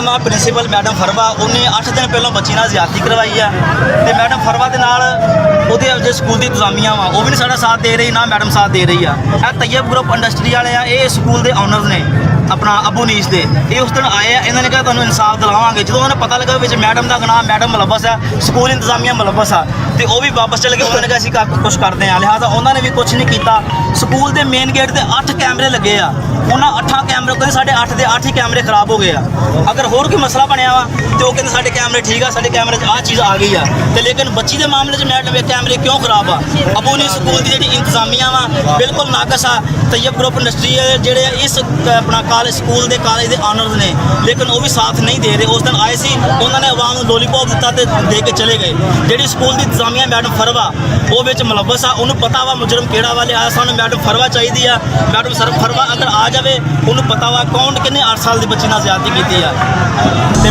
ਮੈਂ principal madam ਫਰਵਾ ਉਹਨੇ 8 ਦਿਨ ਪਹਿਲਾਂ ਬੱਚੀ ਨਾਲ ਜ਼ਿਆਦਤੀ ਕਰਵਾਈ ਆ ਤੇ ਮੈਡਮ ਫਰਵਾ ਦੇ ਨਾਲ ਉਹਦੇ ਜੇ ਸਕੂਲ ਦੀ ਇੰਤਜ਼ਾਮੀਆਂ ਵਾ ਉਹ ਵੀ ਨਹੀਂ ਸਾਡਾ ਸਾਥ ਦੇ ਰਹੀ, ਨਾ ਮੈਡਮ ਸਾਥ ਦੇ ਰਹੀ ਆ। ਇਹ ਤੈਯਬ ਗਰੁੱਪ ਇੰਡਸਟਰੀ ਵਾਲੇ ਆ, ਇਹ ਸਕੂਲ ਦੇ ਓਨਰਸ ਨੇ ਆਪਣਾ ਅਬੂਨੀਸ ਦੇ। ਇਹ ਉਸ ਦਿਨ ਆਏ ਆ, ਇਹਨਾਂ ਨੇ ਕਿਹਾ ਤੁਹਾਨੂੰ ਇਨਸਾਫ ਦਿਲਾਵਾਂਗੇ। ਜਦੋਂ ਉਹਨਾਂ ਨੂੰ ਪਤਾ ਲੱਗਾ ਵਿੱਚ ਮੈਡਮ ਦਾ ਗੁਨਾਹ, ਮੈਡਮ ਮੁਲੱਵਸ ਆ, ਸਕੂਲ ਇੰਤਜ਼ਾਮੀਆਂ ਮੁਲੱਵਸ ਆ, ਤੇ ਉਹ ਵੀ ਵਾਪਸ ਚਲੇ ਗਏ। ਉਹਨਾਂ ਨੇ ਕਿਹਾ ਅਸੀਂ ਕੁਛ ਕਰਦੇ ਆ, ਲਿਹਾਜ਼ਾ ਉਹਨਾਂ ਨੇ ਵੀ ਕੁਛ ਨਹੀਂ ਕੀਤਾ। ਸਕੂਲ ਦੇ ਮੇਨ ਗੇਟ ਤੇ 8 ਕੈਮਰੇ ਲੱਗੇ ਆ, ਉਹਨਾਂ 8 ਕੈਮਰੇ ਕਹਿੰਦੇ ਸਾਡੇ 8 ਦੇ 8 ਹੀ ਕੈਮਰੇ ਖਰਾਬ ਹੋ ਗਏ ਆ। ਅਗਰ ਹੋਰ ਕੋਈ ਮਸਲਾ ਬਣਿਆ ਵਾ ਤੇ ਉਹ ਕਹਿੰਦੇ ਸਾਡੇ ਕੈਮਰੇ ਠੀਕ ਆ, ਸਾਡੇ ਕੈਮਰੇ 'ਚ ਆਹ ਚੀਜ਼ ਆ ਗਈ ਆ। ਤੇ ਲੇਕਿਨ ਬੱਚੀ ਦੇ ਮਾਮਲੇ 'ਚ ਮੈਡਮ ਦੇ ਕੈਮਰੇ ਕਿਉਂ ਖਰਾਬ ਆ? ਅਬੂਨੀਸ ਸਕੂਲ ਦੀ ਜਿਹੜੀ ਇੰਤਜ਼ਾਮੀਆਂ ਵਾ ਬਿਲਕੁਲ ਨਾਕਸ ਆ। ਤੈਯਬ ਗਰੁੱਪ ਇੰਡਸਟਰੀ ਜਿਹੜੇ ਇਸ ਆਪਣਾ ਸਕੂਲ ਦੇ ਕਾਲਜ ਦੇ ਆਨਰਸ ਨੇ, ਲੇਕਿਨ ਉਹ ਵੀ ਸਾਥ ਨਹੀਂ ਦੇ ਰਹੇ। ਉਸ ਦਿਨ ਆਏ ਸੀ, ਉਹਨਾਂ ਨੇ ਆਵਾਮ ਨੂੰ ਲੋਲੀਪੌਪ ਦਿੱਤਾ ਤੇ ਦੇ ਕੇ ਚਲੇ ਗਏ। ਜਿਹੜੀ ਸਕੂਲ ਦੀ ਇੰਤਜ਼ਾਮੀਆਂ ਮੈਡਮ ਫਰਵਾ ਉਹ ਵਿੱਚ ਮੁਲੱਵਸ ਆ, ਉਹਨੂੰ ਪਤਾ ਵਾ ਮੁਜਰਮ ਕਿਹੜਾ ਵਾ। ਲਿਆ ਸਾਨੂੰ ਮੈਡਮ ਫਰਵਾ ਚਾਹੀਦੀ ਆ। ਮੈਡਮ ਫਰਵਾ ਅਗਰ ਆ ਜਾਵੇ, ਉਹਨੂੰ ਪਤਾ ਵਾ ਕੌਣ ਕਿੰਨੇ 8 ਸਾਲ ਦੀ ਬੱਚੀ ਨਾਲ ਜ਼ਿਆਦਤੀ ਕੀਤੀ ਆ। ਤੇ